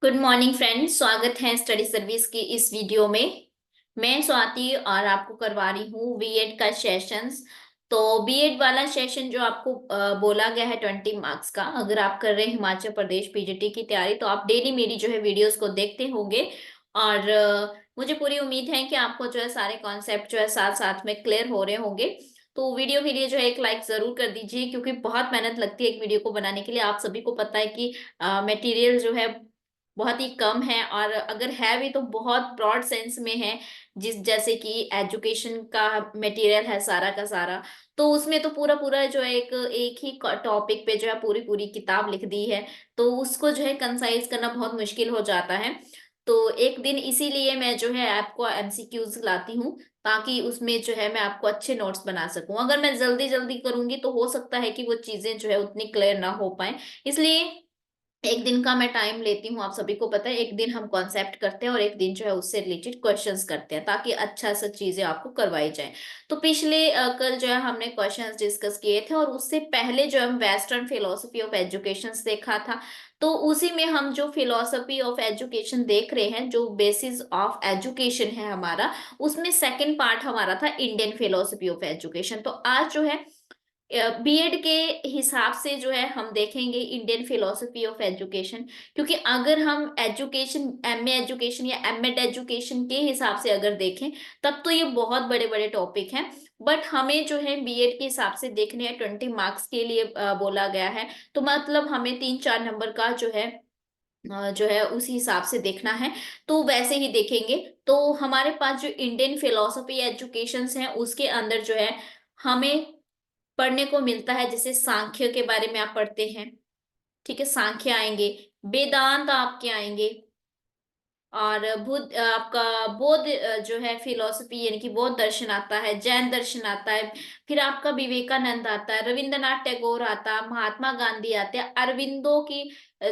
Good morning friends, स्वागत है study service की इस वीडियो में। मैं स्वाति और आपको करवा रही हूँ बीएड का सेशंस। तो बीएड वाला सेशन जो आपको बोला गया है 20 मार्क्स का, अगर आप कर रहे हैं हिमाचल प्रदेश पीजीटी की तैयारी तो आप डेली मेरी जो है वीडियोस को देखते होंगे। और मुझे पूरी उम्मीद है कि आपको जो है सारे कॉन्सेप्ट जो है साथ साथ में क्लियर हो रहे होंगे। तो वीडियो के लिए जो है एक लाइक जरूर कर दीजिए, क्योंकि बहुत मेहनत लगती है एक वीडियो को बनाने के लिए। आप सभी को पता है कि मटेरियल जो है बहुत ही कम है, और अगर है भी तो बहुत ब्रॉड सेंस में है। जिस जैसे कि एजुकेशन का मटेरियल है सारा का सारा, तो उसमें तो पूरा पूरा जो है एक एक ही टॉपिक पे जो है पूरी पूरी किताब लिख दी है। तो उसको जो है कंसाइज करना बहुत मुश्किल हो जाता है। तो एक दिन इसीलिए मैं जो है आपको एमसीक्यूज लाती हूँ, ताकि उसमें जो है मैं आपको अच्छे नोट्स बना सकूं। अगर मैं जल्दी जल्दी करूंगी तो हो सकता है कि वो चीजें जो है उतनी क्लियर ना हो पाए। इसलिए एक दिन का मैं टाइम लेती हूँ। आप सभी को पता है, एक दिन हम कॉन्सेप्ट करते हैं और एक दिन जो है उससे रिलेटेड क्वेश्चंस करते हैं, ताकि अच्छा सा चीजें आपको करवाई जाए। तो पिछले कल जो है हमने क्वेश्चंस डिस्कस किए थे, और उससे पहले जो हम वेस्टर्न फिलोसफी ऑफ एजुकेशन देखा था। तो उसी में हम जो फिलोसफी ऑफ एजुकेशन देख रहे हैं, जो बेसिस ऑफ एजुकेशन है हमारा, उसमें सेकंड पार्ट हमारा था इंडियन फिलोसफी ऑफ एजुकेशन। तो आज जो है बीएड के हिसाब से जो है हम देखेंगे इंडियन फिलोसफी ऑफ एजुकेशन। क्योंकि अगर हम एजुकेशन, एमए एजुकेशन या एमएड एजुकेशन के हिसाब से अगर देखें, तब तो ये बहुत बड़े बड़े टॉपिक हैं। बट हमें जो है बीएड के हिसाब से देखने हैं, 20 मार्क्स के लिए बोला गया है। तो मतलब हमें 3-4 नंबर का जो है उसी हिसाब से देखना है। तो वैसे ही देखेंगे। तो हमारे पास जो इंडियन फिलोसफी एजुकेशन है उसके अंदर जो है हमें पढ़ने को मिलता है, जैसे सांख्य के बारे में आप पढ़ते हैं। ठीक है, सांख्य आएंगे, वेदांत आपके आएंगे, और बुद्ध आपका बौद्ध जो है फिलोसफी यानी कि बौद्ध दर्शन आता है, जैन दर्शन आता है। फिर आपका विवेकानंद आता है, रविंद्रनाथ टैगोर आता है, महात्मा गांधी आते हैं, अरविंदो की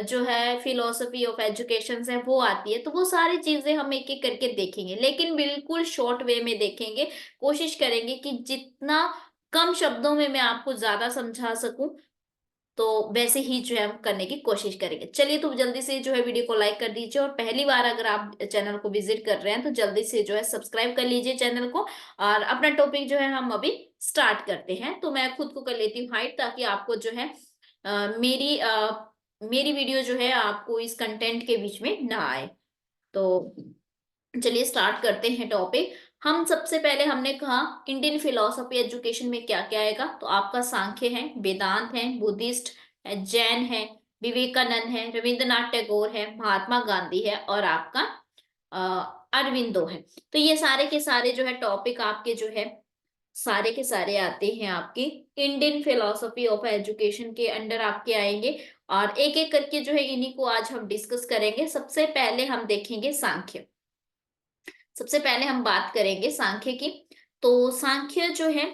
जो है फिलोसफी ऑफ एजुकेशन है वो आती है। तो वो सारी चीजें हम एक एक करके देखेंगे, लेकिन बिल्कुल शॉर्ट वे में देखेंगे। कोशिश करेंगे कि जितना कम शब्दों में मैं आपको ज्यादा समझा सकूं, तो वैसे ही जो है हम करने की कोशिश करेंगे। चलिए, तो जल्दी से जो है वीडियो को लाइक कर दीजिए, और पहली बार अगर आप चैनल को विजिट कर रहे हैं तो जल्दी से जो है सब्सक्राइब कर लीजिए चैनल को। और अपना टॉपिक जो है हम अभी स्टार्ट करते हैं। तो मैं खुद को कर लेती हूँ हाइड, ताकि आपको जो है मेरी वीडियो जो है आपको इस कंटेंट के बीच में ना आए। तो चलिए स्टार्ट करते हैं टॉपिक। हम सबसे पहले हमने कहा इंडियन फिलोसफी एजुकेशन में क्या क्या आएगा। तो आपका सांख्य है, वेदांत है, बुद्धिस्ट है, जैन है, विवेकानंद है, रविंद्रनाथ टैगोर है, महात्मा गांधी है, और आपका अरविंदो है। तो ये सारे के सारे जो है टॉपिक आपके जो है सारे के सारे आते हैं आपके इंडियन फिलोसफी ऑफ एजुकेशन के अंडर आपके आएंगे। और एक एक करके जो है इन्हीं को आज हम डिस्कस करेंगे। सबसे पहले हम देखेंगे सांख्य। सबसे पहले हम बात करेंगे सांख्य की। तो सांख्य जो है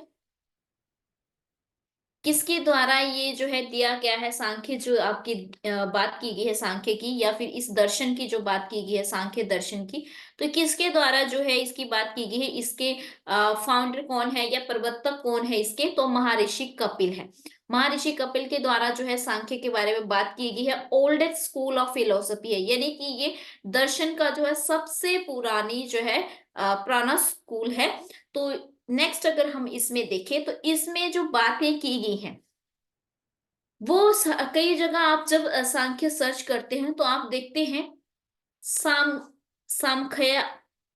किसके द्वारा ये जो है दिया गया है। सांख्य जो आपकी बात की गई है सांख्य की, या फिर इस दर्शन की जो बात की गई है सांख्य दर्शन की, तो किसके द्वारा जो है इसकी बात की गई है। इसके फाउंडर कौन है या प्रवर्तक कौन है इसके, तो महर्षि कपिल है। महर्षि कपिल के द्वारा जो है सांख्य के बारे में बात की गई है। ओल्डेस्ट स्कूल ऑफ फिलोसफी है, यानी कि ये दर्शन का जो है सबसे पुरानी जो है पुराना स्कूल है। तो नेक्स्ट अगर हम इसमें देखें, तो इसमें जो बातें की गई हैं वो कई जगह आप जब सांख्य सर्च करते हैं तो आप देखते हैं साम सामख्या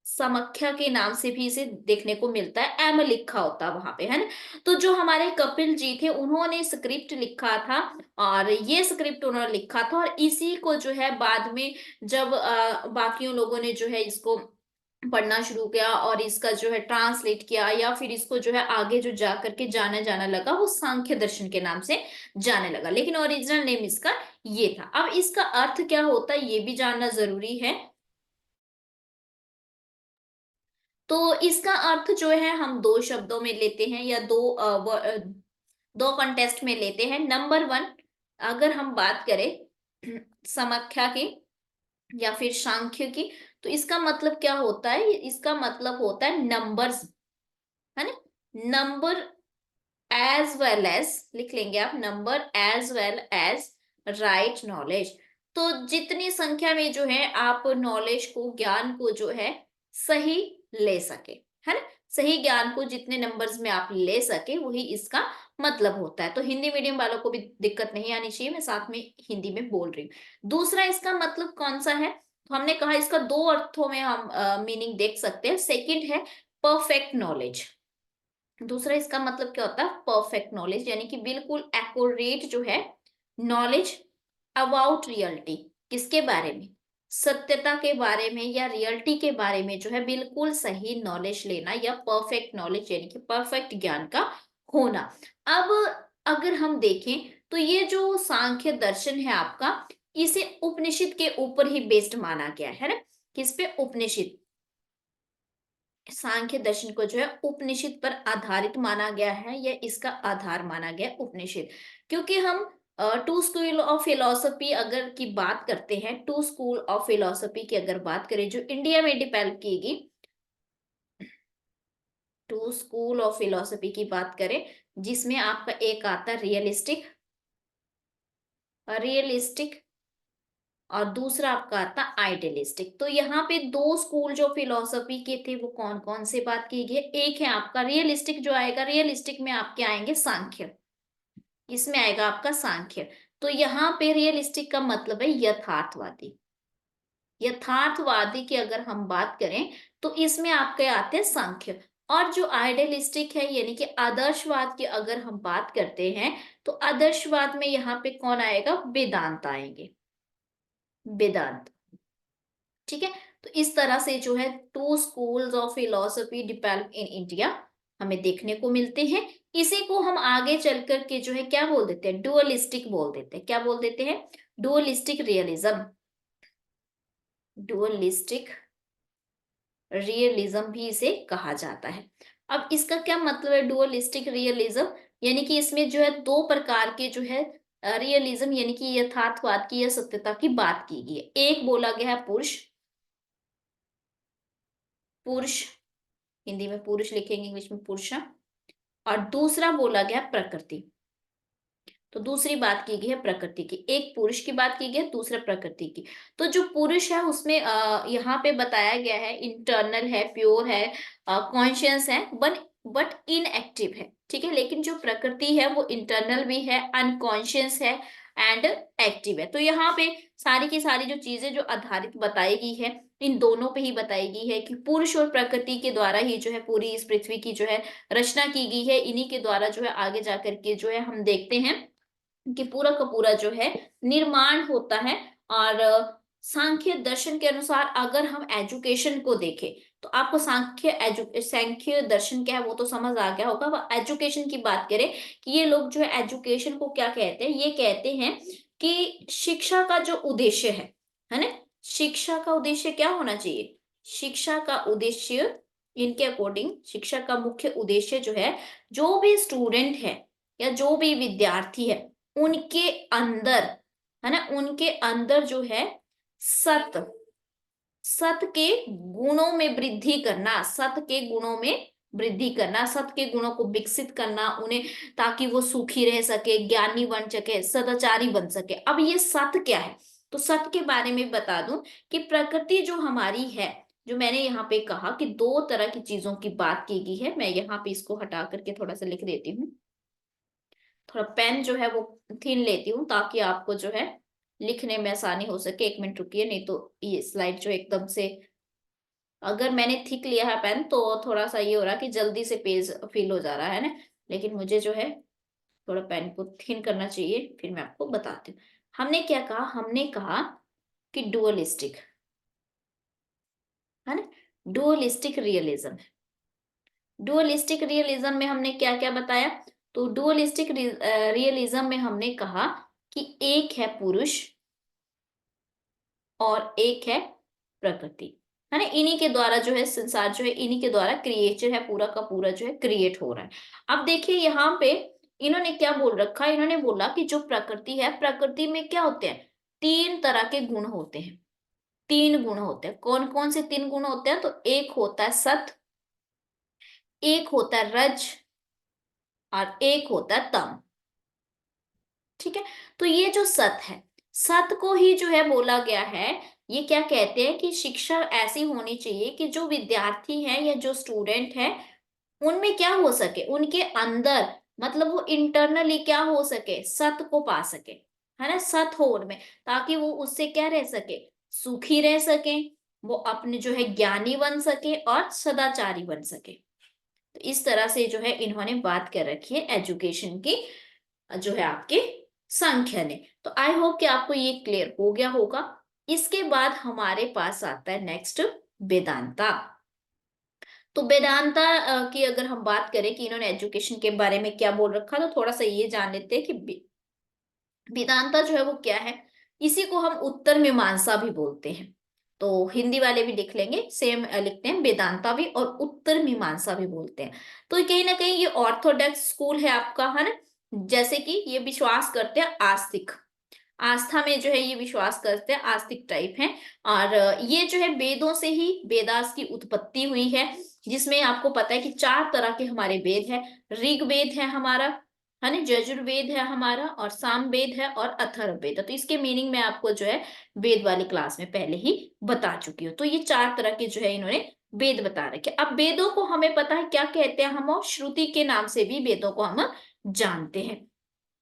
समाख्या के नाम से भी इसे देखने को मिलता है। एम लिखा होता है वहां पे, है ना। तो जो हमारे कपिल जी थे उन्होंने स्क्रिप्ट लिखा था, और ये स्क्रिप्ट उन्होंने लिखा था, और इसी को जो है बाद में जब बाकियों लोगों ने जो है इसको पढ़ना शुरू किया और इसका जो है ट्रांसलेट किया, या फिर इसको जो है आगे जो जा करके जाना जाना लगा, वो सांख्य दर्शन के नाम से जाने लगा। लेकिन ओरिजिनल नेम इसका ये था। अब इसका अर्थ क्या होता है ये भी जानना जरूरी है। तो इसका अर्थ जो है हम दो शब्दों में लेते हैं, या दो कंटेस्ट में लेते हैं। नंबर वन, अगर हम बात करें समाख्या की या फिर सांख्य की, तो इसका मतलब क्या होता है। इसका मतलब होता है नंबर्स, है ना। नंबर एज वेल एज, लिख लेंगे आप, number as well as right knowledge. तो जितनी संख्या में जो है आप नॉलेज को, ज्ञान को जो है सही ले सके, है ना। सही ज्ञान को जितने नंबर्स में आप ले सके वही इसका मतलब होता है। तो हिंदी मीडियम वालों को भी दिक्कत नहीं आनी चाहिए, मैं साथ में हिंदी में बोल रही हूँ। दूसरा इसका मतलब कौन सा है, तो हमने कहा इसका दो अर्थों में हम मीनिंग देख सकते हैं। सेकंड है परफेक्ट नॉलेज। दूसरा इसका मतलब क्या होता है, परफेक्ट नॉलेज, यानी कि बिल्कुल एक्यूरेट जो है नॉलेज अबाउट रियलिटी, किसके बारे में, सत्यता के बारे में या रियलिटी के बारे में जो है बिल्कुल सही नॉलेज लेना, या परफेक्ट नॉलेज यानी कि परफेक्ट ज्ञान का होना। अब अगर हम देखें तो ये जो सांख्य दर्शन है आपका, इसे उपनिषद के ऊपर ही बेस्ड माना गया है ना। किस पे, उपनिषद। सांख्य दर्शन को जो है उपनिषद पर आधारित माना गया है, या इसका आधार माना गया उपनिषद। क्योंकि हम टू स्कूल ऑफ फिलोसफी अगर की बात करते हैं, टू स्कूल ऑफ फिलोसफी की अगर बात करें जो इंडिया में डेवलप की गई, टू स्कूल ऑफ फिलोसफी की बात करें, जिसमें आपका एक आता है रियलिस्टिक, रियलिस्टिक, और दूसरा आपका आता आइडियलिस्टिक। तो यहाँ पे दो स्कूल जो फिलोसफी के थे वो कौन कौन से बात की गई, एक है आपका रियलिस्टिक जो आएगा, रियलिस्टिक में आपके आएंगे सांख्य, इसमें आएगा आपका सांख्य। तो यहाँ पे रियलिस्टिक का मतलब है यथार्थवादी। यथार्थवादी की अगर हम बात करें तो इसमें आपके आते हैं सांख्य। और जो आइडियलिस्टिक है यानी कि आदर्शवाद की अगर हम बात करते हैं, तो आदर्शवाद में यहाँ पे कौन आएगा, वेदांत आएंगे, वेदांत। ठीक है। तो इस तरह से जो है two schools of philosophy develop in India हमें देखने को मिलते हैं। इसी को हम आगे चल करके जो है क्या बोल देते हैं, डुअलिस्टिक बोल देते हैं। क्या बोल देते हैं, डुअलिस्टिक रियलिज्म, डुअलिस्टिक रियलिज्म भी इसे कहा जाता है। अब इसका क्या मतलब है डुअलिस्टिक रियलिज्म, यानी कि इसमें जो है दो प्रकार के जो है रियलिज्म यानी कि यथार्थवाद की या सत्यता की बात की गई है। एक बोला गया है पुरुष, पुरुष, हिंदी में पुरुष लिखेंगे, इंग्लिश में पुरुष। और दूसरा बोला गया प्रकृति। तो दूसरी बात की गई है प्रकृति की, एक पुरुष की बात की गई है, दूसरा प्रकृति की। तो जो पुरुष है उसमें यहाँ पे बताया गया है इंटरनल है, प्योर है, कॉन्शियस है, बट इनएक्टिव है। ठीक है। लेकिन जो प्रकृति है वो इंटरनल भी है, अनकॉन्शियस है एंड एक्टिव है। तो यहाँ पे सारी की सारी जो चीजें जो आधारित बताई गई है इन दोनों पे ही बताई गई है कि पुरुष और प्रकृति के द्वारा ही जो है पूरी इस पृथ्वी की जो है रचना की गई है। इन्हीं के द्वारा जो है आगे जाकर के जो है हम देखते हैं कि पूरा का पूरा जो है निर्माण होता है। और सांख्य दर्शन के अनुसार अगर हम एजुकेशन को देखें तो आपको सांख्य दर्शन क्या है वो तो समझ आ गया होगा। वह एजुकेशन की बात करें कि ये लोग जो है एजुकेशन को क्या कहते हैं, ये कहते हैं कि शिक्षा का जो उद्देश्य है ना, शिक्षा का उद्देश्य क्या होना चाहिए, शिक्षा का उद्देश्य इनके अकॉर्डिंग शिक्षा का मुख्य उद्देश्य जो है, जो भी स्टूडेंट है या जो भी विद्यार्थी है उनके अंदर, है ना, उनके अंदर जो है सत, सत के गुणों में वृद्धि करना, सत के गुणों में वृद्धि करना, सत के गुणों को विकसित करना उन्हें, ताकि वो सुखी रह सके, ज्ञानी बन सके, सदाचारी बन सके। अब ये सत क्या है, तो सत के बारे में बता दूं कि प्रकृति जो हमारी है, जो मैंने यहाँ पे कहा कि दो तरह की चीजों की बात की गई है, मैं यहाँ पे इसको हटा करके थोड़ा सा लिख देती हूँ। थोड़ा पेन जो है वो थीन लेती हूँ ताकि आपको जो है लिखने में आसानी हो सके। एक मिनट रुकिए, नहीं तो ये स्लाइड जो एकदम से, अगर मैंने थिक लिया है पेन तो थोड़ा सा ये हो रहा है कि जल्दी से पेज फिल हो जा रहा है ना, लेकिन मुझे जो है थोड़ा पेन को थिन करना चाहिए। फिर मैं आपको बताती हूँ हमने क्या कहा, हमने कहा कि डुअलिस्टिक, है ना, डुअलिस्टिक रियलिज्म। डुअलिस्टिक रियलिज्म में हमने क्या क्या बताया, तो डुअलिस्टिक रियलिज्म में हमने कहा कि एक है पुरुष और एक है प्रकृति, है ना, इन्हीं के द्वारा जो है संसार जो है इन्हीं के द्वारा क्रिएचर है, पूरा का पूरा जो है क्रिएट हो रहा है। अब देखिए यहाँ पे इन्होंने क्या बोल रखा है, इन्होंने बोला कि जो प्रकृति है, प्रकृति में क्या होते हैं, तीन तरह के गुण होते हैं, तीन गुण होते हैं। कौन कौन से तीन गुण होते हैं, तो एक होता है सत, एक होता है रज, और एक होता है तम। ठीक है। तो ये जो सत है, सत को ही जो है बोला गया है। ये क्या कहते हैं कि शिक्षा ऐसी होनी चाहिए कि जो विद्यार्थी है या जो स्टूडेंट है उनमें क्या हो सके, उनके अंदर मतलब वो इंटरनली क्या हो सके, सत को पा सके, है ना, सत हो उनमें, ताकि वो उससे क्या रह सके, सुखी रह सके, वो अपने जो है ज्ञानी बन सके और सदाचारी बन सके। तो इस तरह से जो है इन्होंने बात कर रखी है एजुकेशन की, जो है आपके संख्या ने। तो आई होप कि आपको ये क्लियर हो गया होगा। इसके बाद हमारे पास आता है नेक्स्ट वेदांता। तो वेदांता की अगर हम बात करें कि इन्होंने एजुकेशन के बारे में क्या बोल रखा, तो थोड़ा सा ये जान लेते हैं कि वेदांता जो है वो क्या है। इसी को हम उत्तर मीमांसा भी बोलते हैं। तो हिंदी वाले भी लिख लेंगे, सेम लिखते हैं, वेदांता भी और उत्तर मीमांसा भी बोलते हैं। तो कहीं ना कहीं ये ऑर्थोडॉक्स स्कूल है आपका, है ना। जैसे कि ये विश्वास करते हैं आस्तिक, आस्था में जो है ये विश्वास करते हैं, आस्तिक टाइप हैं। और ये जो है वेदों से ही वेदास की उत्पत्ति हुई है, जिसमें आपको पता है कि 4 तरह के हमारे वेद है। ऋग्वेद है हमारा, है ना, यजुर्वेद है हमारा, और सामवेद है और अथर्ववेद है। तो इसके मीनिंग में आपको जो है वेद वाली क्लास में पहले ही बता चुकी हूँ। तो ये 4 तरह के जो है इन्होंने वेद बता रखे। अब वेदों को हमें पता है क्या कहते हैं हम, और श्रुति के नाम से भी वेदों को हम जानते हैं।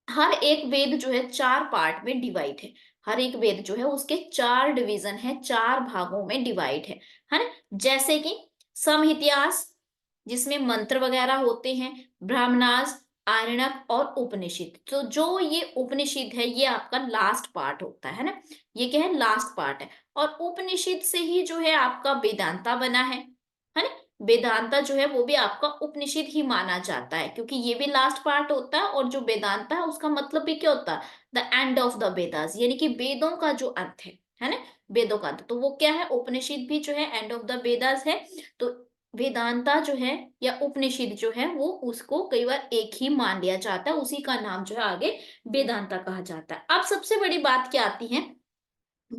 हर एक वेद जो है 4 पार्ट में डिवाइड है। हर एक वेद जो है उसके 4 डिवीजन है, 4 भागों में डिवाइड है ना। जैसे कि समइतिहास, जिसमें मंत्र वगैरह होते हैं, ब्राह्मणास, आरण्यक और उपनिषद। तो जो ये उपनिषद है ये आपका लास्ट पार्ट होता है ना, ये क्या है, लास्ट पार्ट है। और उपनिषद से ही जो है आपका वेदांता बना है ना। वेदांता जो है वो भी आपका उपनिषद ही माना जाता है, क्योंकि ये भी लास्ट पार्ट होता है, और जो वेदांता है उसका मतलब भी क्या होता है, the end of the Vedas, यानी कि वेदों का जो अंत है ना, वेदों का अंत। तो वो क्या है, उपनिषद भी जो है एंड ऑफ द वेदास है। तो वेदांता जो है या उपनिषद जो है वो उसको कई बार एक ही मान लिया जाता है, उसी का नाम जो है आगे वेदांता कहा जाता है। अब सबसे बड़ी बात क्या आती है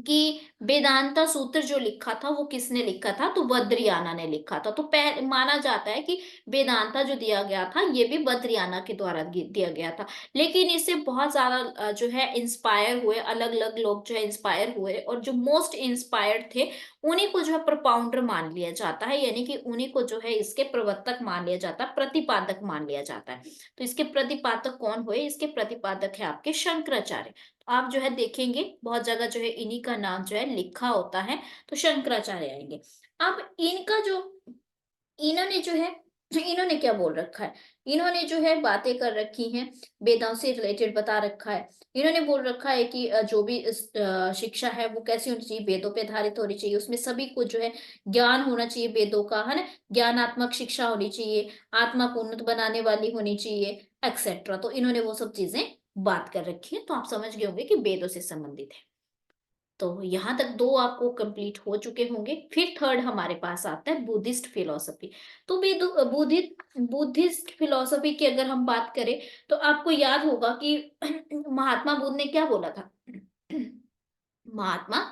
कि वेदांता सूत्र जो लिखा था वो किसने लिखा था, तो बद्रियाना ने लिखा था। तो माना जाता है कि वेदांता जो दिया गया था ये भी बद्रियाना के द्वारा दिया गया था। लेकिन इससे बहुत ज्यादा जो है इंस्पायर हुए, अलग अलग लोग जो है इंस्पायर हुए, और जो मोस्ट इंस्पायर्ड थे उन्हीं को जो है प्रपाउंडर मान लिया जाता है, यानी कि उन्हीं को जो है इसके प्रवर्तक मान लिया जाता है, प्रतिपादक मान लिया जाता है। तो इसके प्रतिपादक कौन हुए, इसके प्रतिपादक है आपके शंकराचार्य। आप जो है देखेंगे बहुत जगह जो है इन्हीं का नाम जो है लिखा होता है, तो शंकराचार्य आएंगे। अब इनका जो, इन्होंने जो है, इन्होंने क्या बोल रखा है, इन्होंने जो है बातें कर रखी हैं, वेदों से रिलेटेड बता रखा है। इन्होंने बोल रखा है कि जो भी शिक्षा है वो कैसी होनी चाहिए, वेदों पे आधारित होनी चाहिए, उसमें सभी को जो है ज्ञान होना चाहिए वेदों का, है ना, ज्ञानात्मक शिक्षा होनी चाहिए, आत्मा को उन्नत बनाने वाली होनी चाहिए, एक्सेट्रा। तो इन्होंने वो सब चीजें बात कर रखी है। तो आप समझ गए होंगे कि वेदों से संबंधित है। तो यहां तक 2 आपको कंप्लीट हो चुके होंगे। फिर थर्ड हमारे पास आता है बुद्धिस्ट फिलोसफी। तो बुद्धिस्ट बुद्धिस्ट फिलोसफी की अगर हम बात करें, तो आपको याद होगा कि महात्मा बुद्ध ने क्या बोला था। महात्मा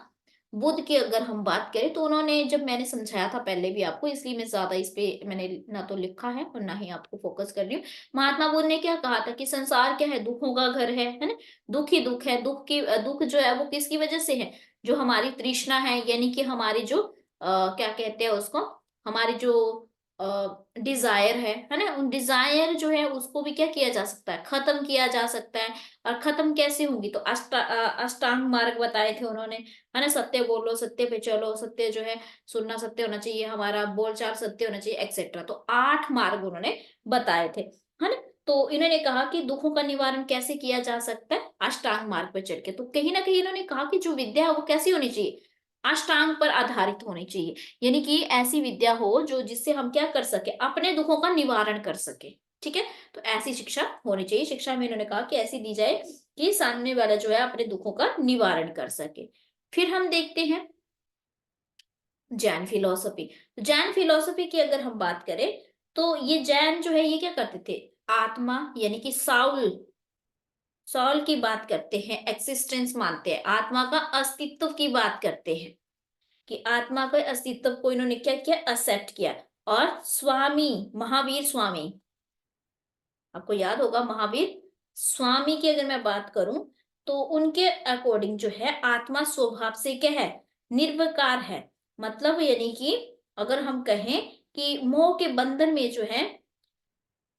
बुद्ध की अगर हम बात करें, तो उन्होंने, जब मैंने समझाया था पहले भी आपको, इसलिए मैं ज्यादा इस पे मैंने ना तो लिखा है और ना ही आपको फोकस कर रही हूँ। महात्मा बुद्ध ने क्या कहा था कि संसार क्या है, दुखों का घर है ना। दुख ही दुख है। दुख जो है वो किसकी वजह से है, जो हमारी तृष्णा है, यानी कि हमारी जो क्या कहते हैं उसको, हमारी जो डिजायर है ना, उन डिजायर जो है उसको भी क्या किया जा सकता है, खत्म किया जा सकता है। और खत्म कैसे होंगी, तो अष्टांग मार्ग बताए थे उन्होंने, है ना, सत्य बोलो, सत्य पे चलो, सत्य जो है सुनना सत्य होना चाहिए, हमारा बोलचाल सत्य होना चाहिए, एक्सेट्रा। तो 8 मार्ग उन्होंने बताए थे, है ना। तो इन्होंने कहा कि दुखों का निवारण कैसे किया जा सकता है, अष्टांग मार्ग पर चढ़ के। तो कहीं ना कहीं इन्होंने कहा कि जो विद्या है वो कैसी होनी चाहिए, अष्टांग पर आधारित होनी चाहिए, यानी कि ऐसी विद्या हो जो जिससे हम क्या कर सके, अपने दुखों का निवारण कर सके। ठीक है, तो ऐसी शिक्षा होनी चाहिए। शिक्षा में इन्होंने कहा कि ऐसी दी जाए कि सामने वाला जो है अपने दुखों का निवारण कर सके। फिर हम देखते हैं जैन फिलोसफी। जैन फिलोसफी की अगर हम बात करें, तो ये जैन जो है ये क्या करते थे, आत्मा यानी कि साउल, सॉल की बात करते हैं, एक्सिस्टेंस मानते हैं, आत्मा का अस्तित्व की बात करते हैं, कि आत्मा के अस्तित्व को इन्होंने क्या किया, एक्सेप्ट किया। और स्वामी, महावीर स्वामी, आपको याद होगा महावीर स्वामी की अगर मैं बात करूं, तो उनके अकॉर्डिंग जो है आत्मा स्वभाव से क्या है, निर्विकार है। मतलब यानी कि अगर हम कहें कि मोह के बंधन में जो है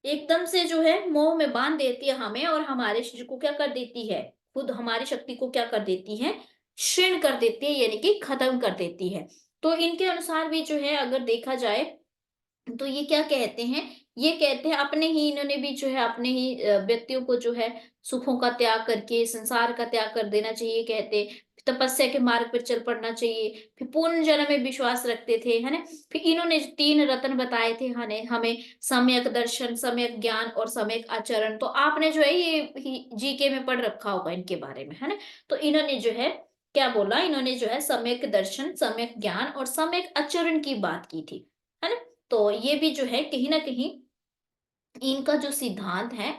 एकदम से जो है मोह में बांध देती है हमें, और हमारे शरीर को क्या कर देती है, खुद हमारी शक्ति को क्या कर देती है, क्षीण कर देती है, यानी कि खत्म कर देती है। तो इनके अनुसार भी जो है अगर देखा जाए तो ये क्या कहते हैं, ये कहते हैं अपने ही इन्होंने भी जो है अपने ही व्यक्तियों को जो है सुखों का त्याग करके संसार का त्याग कर देना चाहिए कहते, तपस्या के मार्ग पर चल पड़ना चाहिए, फिर पुनर्जन्म में विश्वास रखते थे, है ना। फिर इन्होंने जो 3 रत्न बताए थे हमें हमें, सम्यक दर्शन, सम्यक ज्ञान और सम्यक आचरण। तो आपने जो है ये जीके में पढ़ रखा होगा इनके बारे में, है ना। तो इन्होंने जो है क्या बोला, इन्होंने जो है सम्यक दर्शन, सम्यक ज्ञान और सम्यक आचरण की बात की थी, है ना। तो ये भी जो है कहीं ना कहीं इनका जो सिद्धांत है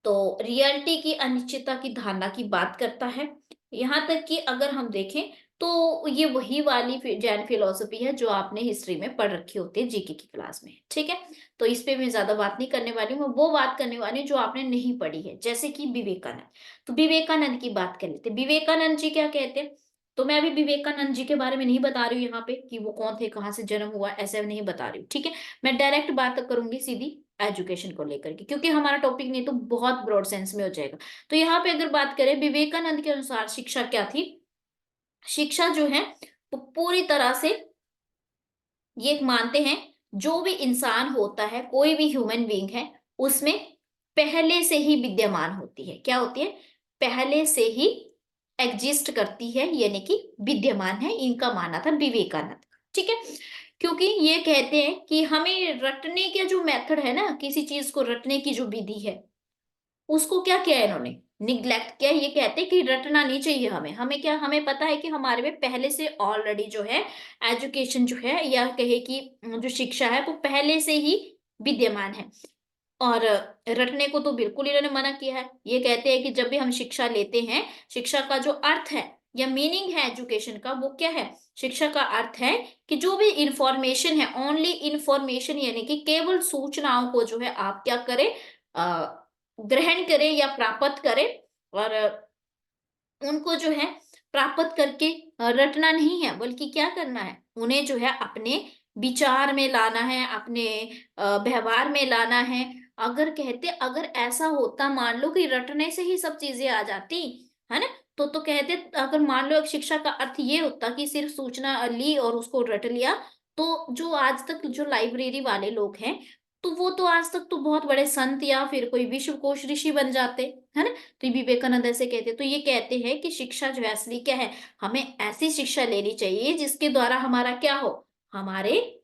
तो रियलिटी की अनिश्चितता की धारणा की बात करता है। यहाँ तक कि अगर हम देखें तो ये वही वाली जैन फिलॉसफी है जो आपने हिस्ट्री में पढ़ रखी होती है जीके की क्लास में, ठीक है। तो इस पे मैं ज्यादा बात नहीं करने वाली हूँ, मैं वो बात करने वाली हूँ जो आपने नहीं पढ़ी है, जैसे कि विवेकानंद। तो विवेकानंद की बात कर लेते हैं। विवेकानंद जी क्या कहते हैं, तो मैं अभी विवेकानंद जी के बारे में नहीं बता रही हूँ यहाँ पे कि वो कौन थे, कहाँ से जन्म हुआ, ऐसे नहीं बता रही हूँ, ठीक है। मैं डायरेक्ट बात करूंगी सीधी एजुकेशन को लेकर के, क्योंकि हमारा टॉपिक नहीं तो बहुत ब्रॉड सेंस में हो जाएगा। तो यहाँ पे अगर बात करें विवेकानंद के अनुसार शिक्षा क्या थी, शिक्षा जो है वो पूरी तरह से ये मानते हैं जो भी इंसान होता है, कोई भी ह्यूमन बीइंग है, उसमें पहले से ही विद्यमान होती है, क्या होती है, पहले से ही एग्जिस्ट करती है, यानी कि विद्यमान है, इनका मानना था विवेकानंद, ठीक है। क्योंकि ये कहते हैं कि हमें रटने का जो मेथड है ना, किसी चीज को रटने की जो विधि है, उसको क्या किया है इन्होंने, निग्लेक्ट किया। ये कहते हैं कि रटना नहीं चाहिए हमें, हमें क्या, हमें पता है कि हमारे में पहले से ऑलरेडी जो है एजुकेशन जो है, या कहे कि जो शिक्षा है वो पहले से ही विद्यमान है। और रटने को तो बिल्कुल इन्होंने मना किया है। ये कहते हैं कि जब भी हम शिक्षा लेते हैं, शिक्षा का जो अर्थ है या मीनिंग है एजुकेशन का, वो क्या है, शिक्षा का अर्थ है कि जो भी इंफॉर्मेशन है, ओनली इंफॉर्मेशन, यानी कि केवल सूचनाओं को जो है आप क्या करें, ग्रहण करें या प्राप्त करें, और उनको जो है प्राप्त करके रटना नहीं है, बल्कि क्या करना है, उन्हें जो है अपने विचार में लाना है, अपने व्यवहार में लाना है। अगर कहते, अगर ऐसा होता, मान लो कि रटने से ही सब चीजें आ जाती, है ना, तो कहते, अगर मान लो एक शिक्षा का अर्थ ये होता कि सिर्फ सूचना ली और उसको रट लिया, तो जो आज तक जो लाइब्रेरी वाले लोग हैं, तो वो तो आज तक तो बहुत बड़े संत या फिर कोई विश्व कोश ऋषि बन जाते, है ना। तो ये विवेकानंद ऐसे कहते, तो ये कहते हैं कि शिक्षा जो है असली क्या है, हमें ऐसी शिक्षा लेनी चाहिए जिसके द्वारा हमारा क्या हो, हमारे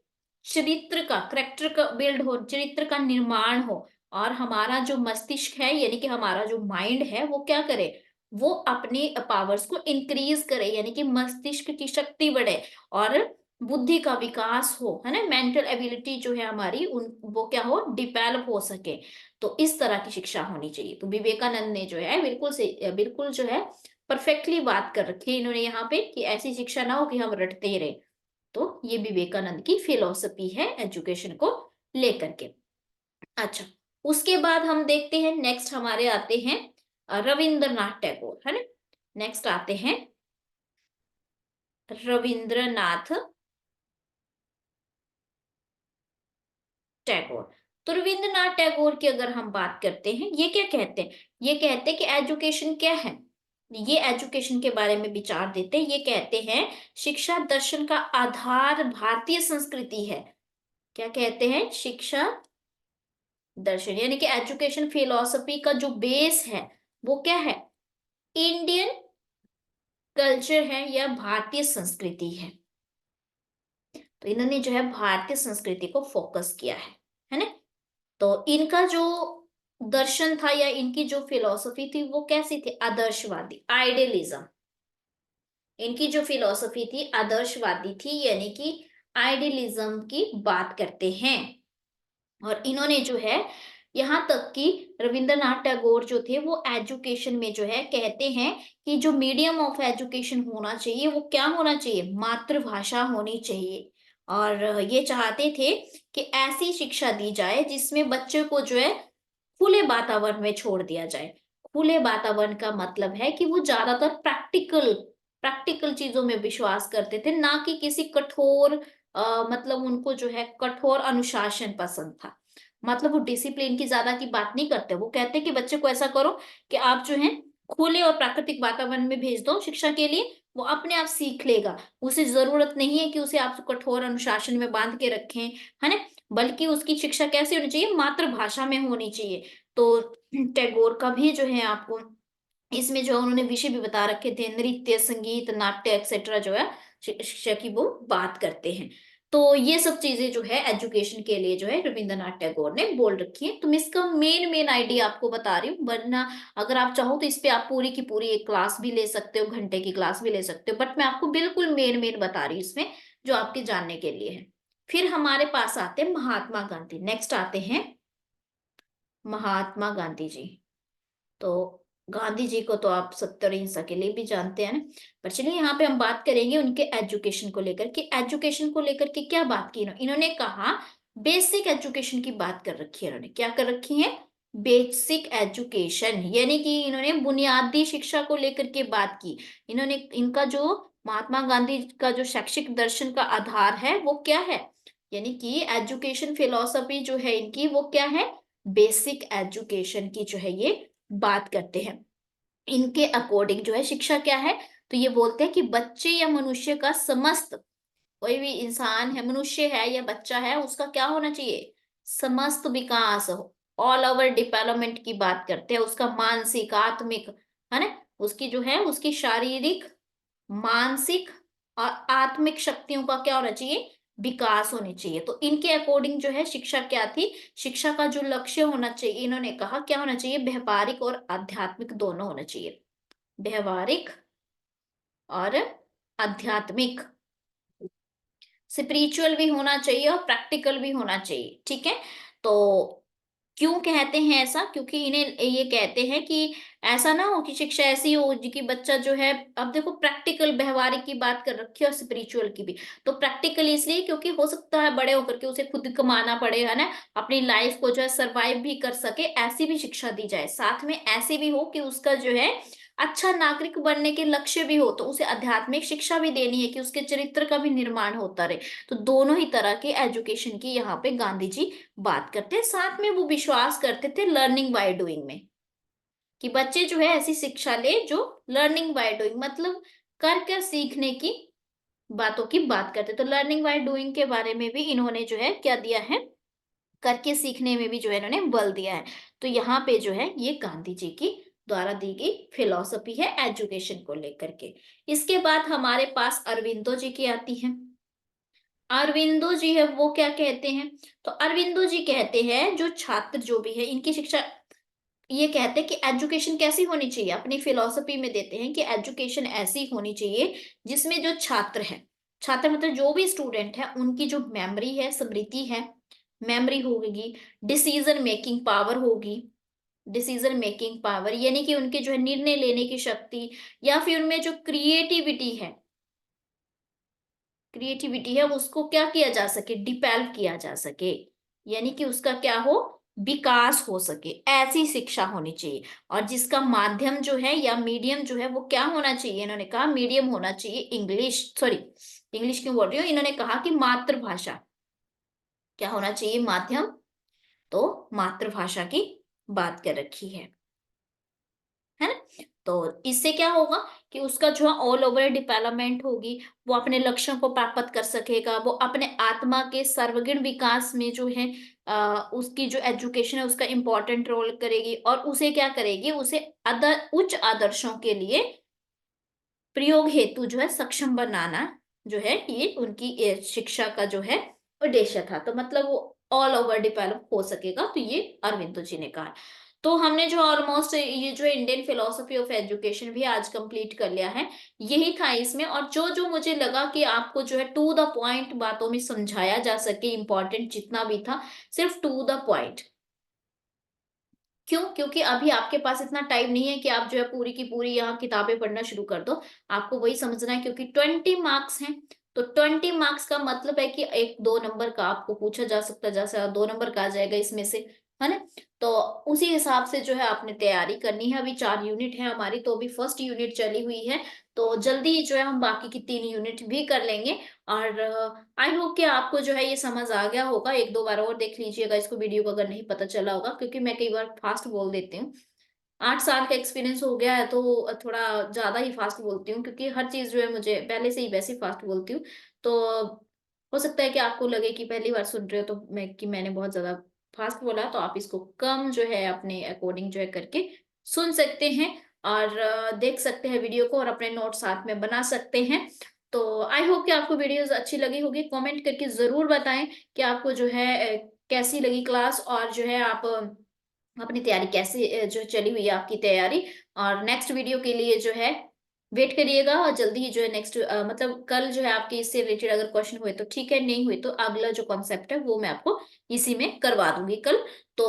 चरित्र का, करेक्टर का बिल्ड हो, चरित्र का निर्माण हो, और हमारा जो मस्तिष्क है, यानी कि हमारा जो माइंड है, वो क्या करे, वो अपनी पावर्स को इंक्रीज करे, यानी कि मस्तिष्क की शक्ति बढ़े, और बुद्धि का विकास हो, है ना, मेंटल एबिलिटी जो है हमारी उन वो क्या हो, डिवेलप हो सके। तो इस तरह की शिक्षा होनी चाहिए। तो विवेकानंद ने जो है बिल्कुल से बिल्कुल जो है परफेक्टली बात कर रखी है इन्होंने यहाँ पे, कि ऐसी शिक्षा ना हो कि हम रटते ही रहे। तो ये विवेकानंद की फिलॉसफी है एजुकेशन को लेकर के। अच्छा, उसके बाद हम देखते हैं, नेक्स्ट हमारे आते हैं रविंद्रनाथ टैगोर, है ना। नेक्स्ट आते हैं रविंद्रनाथ टैगोर। तो रविंद्रनाथ टैगोर की अगर हम बात करते हैं, ये क्या कहते हैं, ये कहते हैं कि एजुकेशन क्या है, ये एजुकेशन के बारे में विचार देते हैं। ये कहते हैं शिक्षा दर्शन का आधार भारतीय संस्कृति है। क्या कहते हैं, शिक्षा दर्शन यानी कि एजुकेशन फिलॉसफी का जो बेस है वो क्या है, इंडियन कल्चर है या भारतीय संस्कृति है। तो इन्होंने जो है भारतीय संस्कृति को फोकस किया है ना। तो इनका जो दर्शन था या इनकी जो फिलॉसफी थी वो कैसी थी, आदर्शवादी, आइडियलिज्म। इनकी जो फिलॉसफी थी आदर्शवादी थी, यानी कि आइडियलिज्म की बात करते हैं। और इन्होंने जो है यहाँ तक कि रविंद्रनाथ टैगोर जो थे वो एजुकेशन में जो है कहते हैं कि जो मीडियम ऑफ एजुकेशन होना चाहिए वो क्या होना चाहिए, मातृभाषा होनी चाहिए। और ये चाहते थे कि ऐसी शिक्षा दी जाए जिसमें बच्चे को जो है खुले वातावरण में छोड़ दिया जाए, खुले वातावरण का मतलब है कि वो ज्यादातर प्रैक्टिकल चीजों में विश्वास करते थे, ना कि किसी कठोर मतलब उनको जो है कठोर अनुशासन पसंद था। मतलब वो डिसिप्लिन की ज्यादा की बात नहीं करते, वो कहते कि बच्चे को ऐसा करो कि आप जो है खुले और प्राकृतिक वातावरण में भेज दो शिक्षा के लिए, वो अपने आप सीख लेगा। उसे जरूरत नहीं है कि उसे आप कठोर अनुशासन में बांध के रखें, है ना। बल्कि उसकी शिक्षा कैसी होनी चाहिए, मातृभाषा में होनी चाहिए। तो टैगोर का भी जो है आपको इसमें जो उन्होंने विषय भी बता रखे थे, नृत्य, संगीत, नाट्य एक्सेट्रा जो है शिक्षा की वो बात करते हैं। तो ये सब चीजें जो है एजुकेशन के लिए जो है रविंद्रनाथ टैगोर ने बोल रखी है। तो मैं इसका मेन मेन आइडिया आपको बता रही हूँ, वरना अगर आप चाहो तो इस पे आप पूरी की पूरी एक क्लास भी ले सकते हो, घंटे की क्लास भी ले सकते हो, बट मैं आपको बिल्कुल मेन मेन बता रही हूँ इसमें, जो आपके जानने के लिए है। फिर हमारे पास आते हैं महात्मा गांधी। नेक्स्ट आते हैं महात्मा गांधी जी। तो गांधी जी को तो आप सत्य और अहिंसा के लिए भी जानते हैं ना। पर चलिए यहाँ पे हम बात करेंगे उनके एजुकेशन को लेकर कि एजुकेशन को लेकर के क्या बात की इन्होंने कहा, बेसिक एजुकेशन की बात कर रखी है। इन्होंने क्या कर रखी है, बेसिक एजुकेशन, यानी कि इन्होंने बुनियादी शिक्षा को लेकर के बात की। इन्होंने इनका जो महात्मा गांधी का जो शैक्षिक दर्शन का आधार है वो क्या है, यानी कि एजुकेशन फिलॉसफी जो है इनकी वो क्या है, बेसिक एजुकेशन की जो है ये बात करते हैं। इनके अकॉर्डिंग जो है शिक्षा क्या है, तो ये बोलते हैं कि बच्चे या मनुष्य का समस्त, कोई भी इंसान है, मनुष्य है या बच्चा है, उसका क्या होना चाहिए, समस्त विकास हो, ऑल ओवर डेवलपमेंट की बात करते हैं। उसका मानसिक, आत्मिक, है ना, उसकी जो है उसकी शारीरिक, मानसिक और आत्मिक शक्तियों का क्या होना चाहिए, विकास होने चाहिए। तो इनके अकॉर्डिंग जो है शिक्षा क्या थी, शिक्षा का जो लक्ष्य होना चाहिए, इन्होंने कहा क्या होना चाहिए, व्यवहारिक और आध्यात्मिक दोनों होना चाहिए। व्यवहारिक और आध्यात्मिक, स्पिरिचुअल भी होना चाहिए और प्रैक्टिकल भी होना चाहिए, ठीक है। तो क्यों कहते हैं ऐसा, क्योंकि इन्हें ये कहते हैं कि ऐसा ना हो कि शिक्षा ऐसी हो कि बच्चा जो है, अब देखो प्रैक्टिकल व्यवहारिक की बात कर रखी है और स्पिरिचुअल की भी। तो प्रैक्टिकल इसलिए क्योंकि हो सकता है बड़े होकर के उसे खुद कमाना पड़े, है ना, अपनी लाइफ को जो है सरवाइव भी कर सके, ऐसी भी शिक्षा दी जाए। साथ में ऐसी भी हो कि उसका जो है अच्छा नागरिक बनने के लक्ष्य भी हो, तो उसे आध्यात्मिक शिक्षा भी देनी है कि उसके चरित्र का भी निर्माण होता रहे। तो दोनों ही तरह के एजुकेशन की यहाँ पे गांधी जी बात करते हैं। साथ में वो विश्वास करते थे लर्निंग बाय डूइंग में, कि बच्चे जो है ऐसी शिक्षा ले जो लर्निंग बाय डूइंग, मतलब कर कर सीखने की बातों की बात करते। तो लर्निंग बाय डूइंग के बारे में भी इन्होंने जो है क्या दिया है, करके सीखने में भी जो है इन्होंने बल दिया है। तो यहाँ पे जो है ये गांधी जी की द्वारा दी गई फिलॉसफी है एजुकेशन को लेकर के। इसके बाद हमारे पास अरविंदो जी की आती है। अरविंदो जी है वो क्या कहते हैं, तो अरविंदो जी कहते हैं जो छात्र जो भी है इनकी शिक्षा, ये कहते हैं कि एजुकेशन कैसी होनी चाहिए, अपनी फिलॉसफी में देते हैं कि एजुकेशन ऐसी होनी चाहिए जिसमें जो छात्र है, छात्र मतलब जो भी स्टूडेंट है, उनकी जो मेमोरी है, स्मृति है, मेमोरी होगी, डिसीजन मेकिंग पावर होगी, डिसीजन मेकिंग पावर यानी कि उनके जो है निर्णय लेने की शक्ति, या फिर उनमें जो क्रिएटिविटी है उसको क्या किया जा सके, डिवेल्प किया जा सके, यानी कि उसका क्या हो, विकास हो सके, ऐसी शिक्षा होनी चाहिए। और जिसका माध्यम जो है या मीडियम जो है वो क्या होना चाहिए, इन्होंने कहा मीडियम होना चाहिए इंग्लिश, सॉरी इंग्लिश क्यों बोल रही हूँ, इन्होंने कहा कि मातृभाषा, क्या होना चाहिए, माध्यम। तो मातृभाषा की बात कर रखी है ना। तो इससे क्या होगा कि उसका जो ऑल ओवर डेवलपमेंट होगी, वो अपने लक्ष्यों को प्राप्त कर सकेगा, वो अपने आत्मा के सर्वगुण विकास में जो है उसकी जो एजुकेशन है उसका इंपॉर्टेंट रोल करेगी, और उसे क्या करेगी, उसे उच्च आदर्शों के लिए प्रयोग हेतु जो है सक्षम बनाना, जो है ये उनकी शिक्षा का जो है उद्देश्य था। तो मतलब वो ऑल ओवर डेवलप हो सकेगा, तो ये अरविंदो जी ने कहा। तो हमने जो ऑलमोस्ट ये जो इंडियन फिलोसफी ऑफ एजुकेशन भी आज कंप्लीट कर लिया है, यही था इसमें। और जो जो मुझे लगा कि आपको जो है टू द पॉइंट बातों में समझाया जा सके, इंपॉर्टेंट जितना भी था, सिर्फ टू द पॉइंट। क्यों, क्योंकि अभी आपके पास इतना टाइम नहीं है कि आप जो है पूरी की पूरी यहाँ किताबें पढ़ना शुरू कर दो। आपको वही समझना है, क्योंकि 20 मार्क्स हैं। तो 20 मार्क्स का मतलब है कि एक 2 नंबर का आपको पूछा जा सकता है, जैसे 2 नंबर का आ जाएगा इसमें से, है ना। तो उसी हिसाब से जो है आपने तैयारी करनी है। अभी 4 यूनिट है हमारी, तो अभी फर्स्ट यूनिट चली हुई है, तो जल्दी ही जो है हम बाकी की 3 यूनिट भी कर लेंगे। और आई होप कि आपको जो है ये समझ आ गया होगा। एक दो बार और देख लीजिएगा इसको, वीडियो को, अगर नहीं पता चला होगा, क्योंकि मैं कई बार फास्ट बोल देती हूँ। 8 साल का एक्सपीरियंस हो गया है, तो थोड़ा ज्यादा ही फास्ट बोलती हूँ, क्योंकि हर चीज जो है मुझे पहले से ही वैसे ही फास्ट बोलती हूँ। तो हो सकता है कि आपको लगे कि पहली बार सुन रहे हो तो मैंने बहुत ज्यादा फास्ट बोला, तो आप इसको कम जो है अपने अकॉर्डिंग जो है करके सुन सकते हैं। और देख सकते हैं वीडियो को, और अपने नोट साथ में बना सकते हैं। तो आई होप कि आपको वीडियोस अच्छी लगी होगी। कमेंट करके जरूर बताएं कि आपको जो है कैसी लगी क्लास, और जो है आप अपनी तैयारी कैसे जो चली हुई है आपकी तैयारी। और नेक्स्ट वीडियो के लिए जो है वेट करिएगा, और जल्दी ही जो है नेक्स्ट मतलब कल जो है आपके इससे रिलेटेड अगर क्वेश्चन हुए तो ठीक है, नहीं हुए तो अगला जो कॉन्सेप्ट है वो मैं आपको इसी में करवा दूंगी कल। तो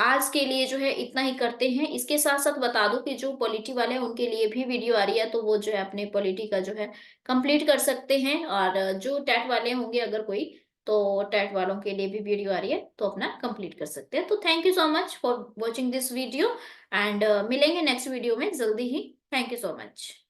आज के लिए जो है इतना ही करते हैं। इसके साथ साथ बता दूं कि जो पॉलिटी वाले हैं उनके लिए भी वीडियो आ रही है, तो वो जो है अपने पॉलिटी का जो है कंप्लीट कर सकते हैं। और जो टेट वाले होंगे अगर कोई, तो टेट वालों के लिए भी वीडियो आ रही है, तो अपना कंप्लीट कर सकते हैं। तो thank you so much for watching this video, and मिलेंगे नेक्स्ट वीडियो में जल्दी ही। Thank you so much.